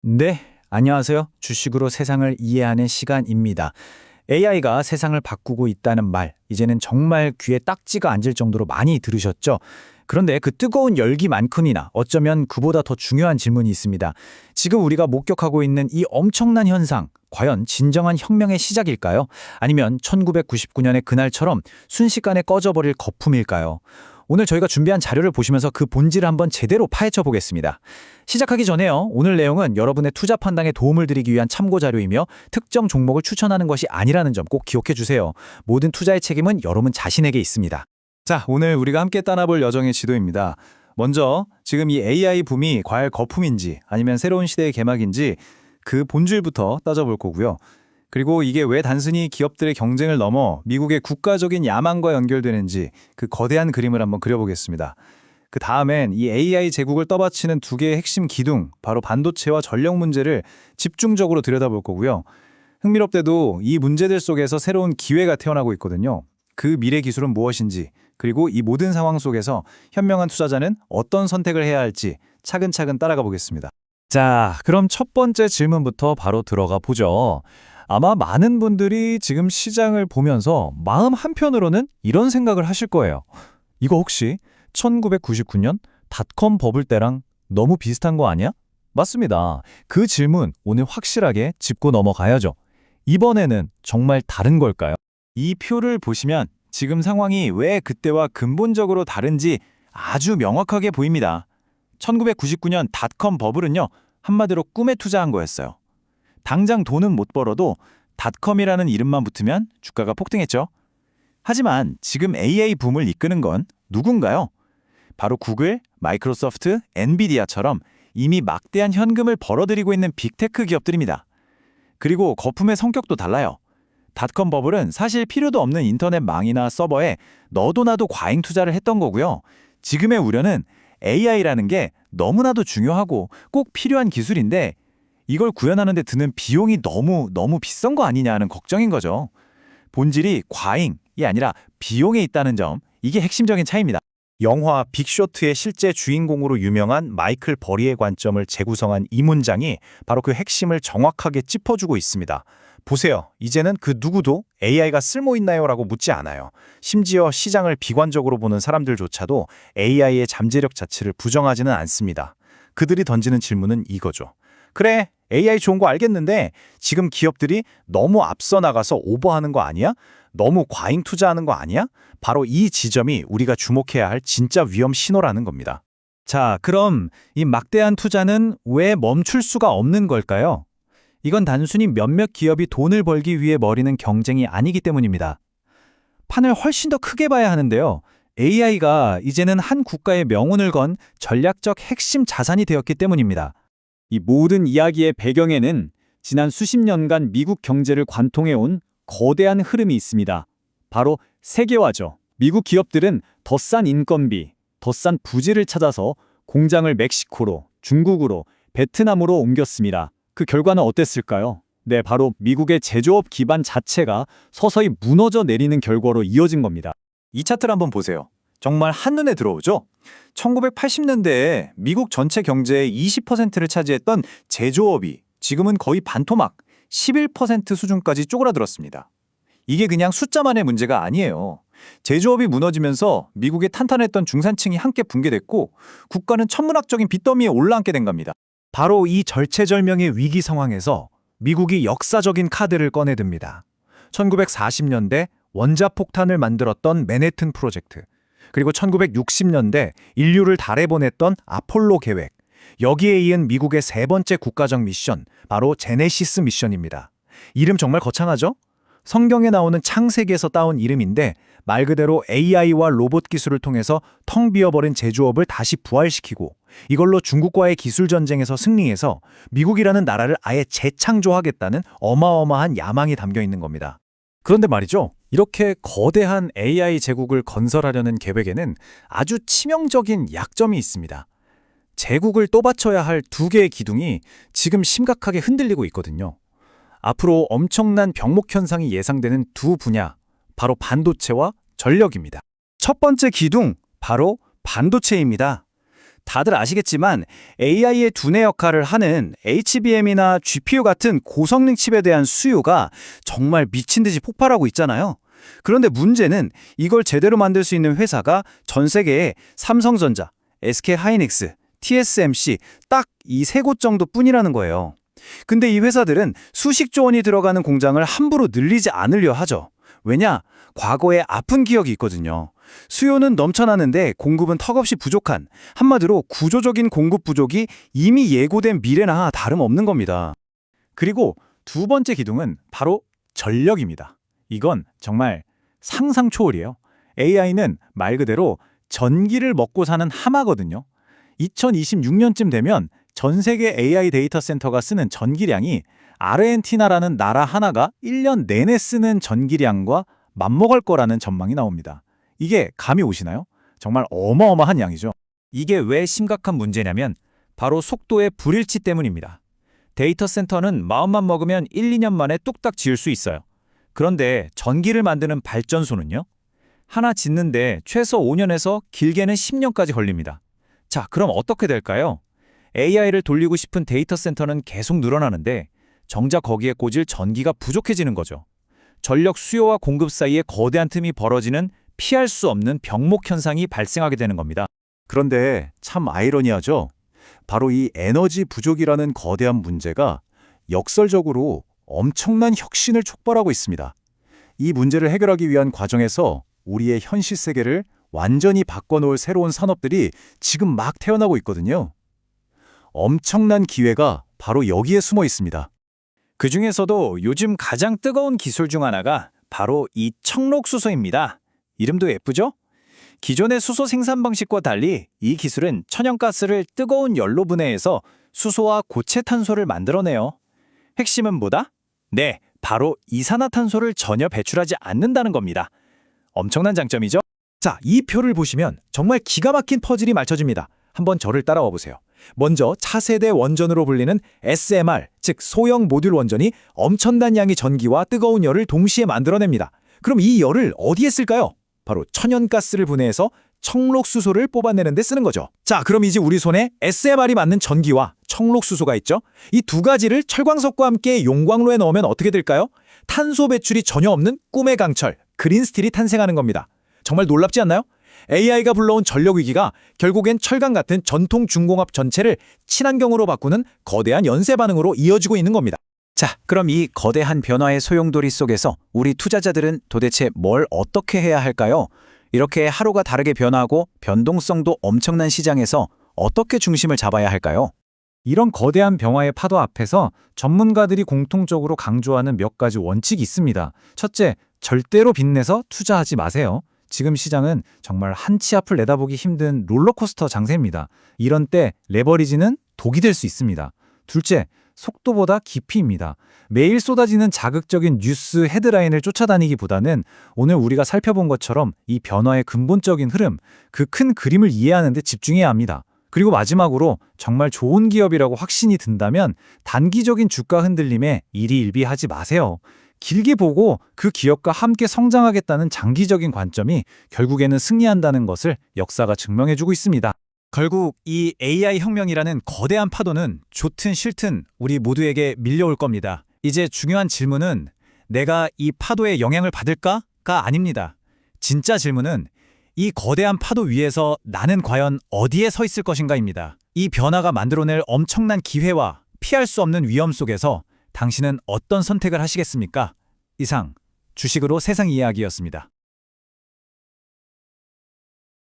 네, 안녕하세요. 주식으로 세상을 이해하는 시간입니다. AI가 세상을 바꾸고 있다는 말, 이제는 정말 귀에 딱지가 앉을 정도로 많이 들으셨죠? 그런데 그 뜨거운 열기만큼이나 어쩌면 그보다 더 중요한 질문이 있습니다. 지금 우리가 목격하고 있는 이 엄청난 현상, 과연 진정한 혁명의 시작일까요? 아니면 1999년의 그날처럼 순식간에 꺼져버릴 거품일까요? 오늘 저희가 준비한 자료를 보시면서 그 본질을 한번 제대로 파헤쳐 보겠습니다. 시작하기 전에요. 오늘 내용은 여러분의 투자 판단에 도움을 드리기 위한 참고 자료이며 특정 종목을 추천하는 것이 아니라는 점 꼭 기억해 주세요. 모든 투자의 책임은 여러분 자신에게 있습니다. 자, 오늘 우리가 함께 따라볼 여정의 지도입니다. 먼저 지금 이 AI 붐이 과연 거품인지 아니면 새로운 시대의 개막인지 그 본질부터 따져볼 거고요. 그리고 이게 왜 단순히 기업들의 경쟁을 넘어 미국의 국가적인 야망과 연결되는지 그 거대한 그림을 한번 그려보겠습니다. 그 다음엔 이 AI 제국을 떠받치는 두 개의 핵심 기둥, 바로 반도체와 전력 문제를 집중적으로 들여다볼 거고요. 흥미롭게도 이 문제들 속에서 새로운 기회가 태어나고 있거든요. 그 미래 기술은 무엇인지, 그리고 이 모든 상황 속에서 현명한 투자자는 어떤 선택을 해야 할지 차근차근 따라가 보겠습니다. 자, 그럼 첫 번째 질문부터 바로 들어가 보죠. 아마 많은 분들이 지금 시장을 보면서 마음 한편으로는 이런 생각을 하실 거예요. 이거 혹시 1999년 닷컴 버블 때랑 너무 비슷한 거 아니야? 맞습니다. 그 질문 오늘 확실하게 짚고 넘어가야죠. 이번에는 정말 다른 걸까요? 이 표를 보시면 지금 상황이 왜 그때와 근본적으로 다른지 아주 명확하게 보입니다. 1999년 닷컴 버블은요, 한마디로 꿈에 투자한 거였어요. 당장 돈은 못 벌어도 닷컴이라는 이름만 붙으면 주가가 폭등했죠. 하지만 지금 AI 붐을 이끄는 건 누군가요? 바로 구글, 마이크로소프트, 엔비디아처럼 이미 막대한 현금을 벌어들이고 있는 빅테크 기업들입니다. 그리고 거품의 성격도 달라요. 닷컴 버블은 사실 필요도 없는 인터넷망이나 서버에 너도 나도 과잉 투자를 했던 거고요. 지금의 우려는 AI라는 게 너무나도 중요하고 꼭 필요한 기술인데 이걸 구현하는 데 드는 비용이 너무 비싼 거 아니냐는 걱정인 거죠. 본질이 과잉이 아니라 비용에 있다는 점, 이게 핵심적인 차이입니다. 영화 빅쇼트의 실제 주인공으로 유명한 마이클 버리의 관점을 재구성한 이 문장이 바로 그 핵심을 정확하게 짚어주고 있습니다. 보세요. 이제는 그 누구도 AI가 쓸모있나요? 라고 묻지 않아요. 심지어 시장을 비관적으로 보는 사람들조차도 AI의 잠재력 자체를 부정하지는 않습니다. 그들이 던지는 질문은 이거죠. 그래, AI 좋은 거 알겠는데 지금 기업들이 너무 앞서 나가서 오버하는 거 아니야? 너무 과잉 투자하는 거 아니야? 바로 이 지점이 우리가 주목해야 할 진짜 위험 신호라는 겁니다. 자, 그럼 이 막대한 투자는 왜 멈출 수가 없는 걸까요? 이건 단순히 몇몇 기업이 돈을 벌기 위해 벌이는 경쟁이 아니기 때문입니다. 판을 훨씬 더 크게 봐야 하는데요. AI가 이제는 한 국가의 명운을 건 전략적 핵심 자산이 되었기 때문입니다. 이 모든 이야기의 배경에는 지난 수십 년간 미국 경제를 관통해온 거대한 흐름이 있습니다. 바로 세계화죠. 미국 기업들은 더 싼 인건비, 더 싼 부지를 찾아서 공장을 멕시코로, 중국으로, 베트남으로 옮겼습니다. 그 결과는 어땠을까요? 네, 바로 미국의 제조업 기반 자체가 서서히 무너져 내리는 결과로 이어진 겁니다. 이 차트를 한번 보세요. 정말 한눈에 들어오죠? 1980년대에 미국 전체 경제의 20%를 차지했던 제조업이 지금은 거의 반토막, 11% 수준까지 쪼그라들었습니다. 이게 그냥 숫자만의 문제가 아니에요. 제조업이 무너지면서 미국의 탄탄했던 중산층이 함께 붕괴됐고 국가는 천문학적인 빚더미에 올라앉게 된 겁니다. 바로 이 절체절명의 위기 상황에서 미국이 역사적인 카드를 꺼내듭니다. 1940년대 원자폭탄을 만들었던 맨해튼 프로젝트, 그리고 1960년대 인류를 달에 보냈던 아폴로 계획, 여기에 이은 미국의 세 번째 국가적 미션, 바로 제네시스 미션입니다. 이름 정말 거창하죠? 성경에 나오는 창세기에서 따온 이름인데 말 그대로 AI와 로봇 기술을 통해서 텅 비어버린 제조업을 다시 부활시키고 이걸로 중국과의 기술 전쟁에서 승리해서 미국이라는 나라를 아예 재창조하겠다는 어마어마한 야망이 담겨 있는 겁니다. 그런데 말이죠. 이렇게 거대한 AI 제국을 건설하려는 계획에는 아주 치명적인 약점이 있습니다. 제국을 떠받쳐야 할 두 개의 기둥이 지금 심각하게 흔들리고 있거든요. 앞으로 엄청난 병목 현상이 예상되는 두 분야, 바로 반도체와 전력입니다. 첫 번째 기둥, 바로 반도체입니다. 다들 아시겠지만 AI의 두뇌 역할을 하는 HBM이나 GPU 같은 고성능 칩에 대한 수요가 정말 미친 듯이 폭발하고 있잖아요. 그런데 문제는 이걸 제대로 만들 수 있는 회사가 전 세계에 삼성전자, SK하이닉스, TSMC 딱 이 세 곳 정도뿐이라는 거예요. 근데 이 회사들은 수십조 원이 들어가는 공장을 함부로 늘리지 않으려 하죠. 왜냐? 과거에 아픈 기억이 있거든요. 수요는 넘쳐나는데 공급은 턱없이 부족한, 한마디로 구조적인 공급 부족이 이미 예고된 미래나 다름없는 겁니다. 그리고 두 번째 기둥은 바로 전력입니다. 이건 정말 상상 초월이에요. AI는 말 그대로 전기를 먹고 사는 하마거든요. 2026년쯤 되면 전 세계 AI 데이터 센터가 쓰는 전기량이 아르헨티나라는 나라 하나가 1년 내내 쓰는 전기량과 맞먹을 거라는 전망이 나옵니다. 이게 감이 오시나요? 정말 어마어마한 양이죠. 이게 왜 심각한 문제냐면 바로 속도의 불일치 때문입니다. 데이터 센터는 마음만 먹으면 1, 2년 만에 뚝딱 지을 수 있어요. 그런데 전기를 만드는 발전소는요? 하나 짓는데 최소 5년에서 길게는 10년까지 걸립니다. 자, 그럼 어떻게 될까요? AI를 돌리고 싶은 데이터 센터는 계속 늘어나는데 정작 거기에 꽂을 전기가 부족해지는 거죠. 전력 수요와 공급 사이에 거대한 틈이 벌어지는 피할 수 없는 병목 현상이 발생하게 되는 겁니다. 그런데 참 아이러니하죠. 바로 이 에너지 부족이라는 거대한 문제가 역설적으로 엄청난 혁신을 촉발하고 있습니다. 이 문제를 해결하기 위한 과정에서 우리의 현실 세계를 완전히 바꿔놓을 새로운 산업들이 지금 막 태어나고 있거든요. 엄청난 기회가 바로 여기에 숨어 있습니다. 그 중에서도 요즘 가장 뜨거운 기술 중 하나가 바로 이 청록수소입니다. 이름도 예쁘죠? 기존의 수소 생산 방식과 달리 이 기술은 천연가스를 뜨거운 열로 분해해서 수소와 고체 탄소를 만들어내요. 핵심은 뭐다? 네, 바로 이산화탄소를 전혀 배출하지 않는다는 겁니다. 엄청난 장점이죠? 자, 이 표를 보시면 정말 기가 막힌 퍼즐이 맞춰집니다. 한번 저를 따라와 보세요. 먼저 차세대 원전으로 불리는 SMR, 즉 소형 모듈 원전이 엄청난 양의 전기와 뜨거운 열을 동시에 만들어냅니다. 그럼 이 열을 어디에 쓸까요? 바로 천연가스를 분해해서 청록수소를 뽑아내는 데 쓰는 거죠. 자, 그럼 이제 우리 손에 SMR이 맞는 전기와 청록수소가 있죠? 이 두 가지를 철광석과 함께 용광로에 넣으면 어떻게 될까요? 탄소 배출이 전혀 없는 꿈의 강철, 그린스틸이 탄생하는 겁니다. 정말 놀랍지 않나요? AI가 불러온 전력 위기가 결국엔 철강 같은 전통 중공업 전체를 친환경으로 바꾸는 거대한 연쇄 반응으로 이어지고 있는 겁니다. 자, 그럼 이 거대한 변화의 소용돌이 속에서 우리 투자자들은 도대체 뭘 어떻게 해야 할까요? 이렇게 하루가 다르게 변하고 변동성도 엄청난 시장에서 어떻게 중심을 잡아야 할까요? 이런 거대한 변화의 파도 앞에서 전문가들이 공통적으로 강조하는 몇 가지 원칙이 있습니다. 첫째, 절대로 빚내서 투자하지 마세요. 지금 시장은 정말 한치 앞을 내다보기 힘든 롤러코스터 장세입니다. 이런 때 레버리지는 독이 될 수 있습니다. 둘째, 속도보다 깊이입니다. 매일 쏟아지는 자극적인 뉴스 헤드라인을 쫓아다니기보다는 오늘 우리가 살펴본 것처럼 이 변화의 근본적인 흐름, 그 큰 그림을 이해하는 데 집중해야 합니다. 그리고 마지막으로 정말 좋은 기업이라고 확신이 든다면 단기적인 주가 흔들림에 일희일비하지 마세요. 길게 보고 그 기업과 함께 성장하겠다는 장기적인 관점이 결국에는 승리한다는 것을 역사가 증명해주고 있습니다. 결국 이 AI 혁명이라는 거대한 파도는 좋든 싫든 우리 모두에게 밀려올 겁니다. 이제 중요한 질문은 내가 이 파도의 영향을 받을까가 아닙니다. 진짜 질문은 이 거대한 파도 위에서 나는 과연 어디에 서 있을 것인가입니다. 이 변화가 만들어낼 엄청난 기회와 피할 수 없는 위험 속에서 당신은 어떤 선택을 하시겠습니까? 이상 주식으로 세상 이야기였습니다.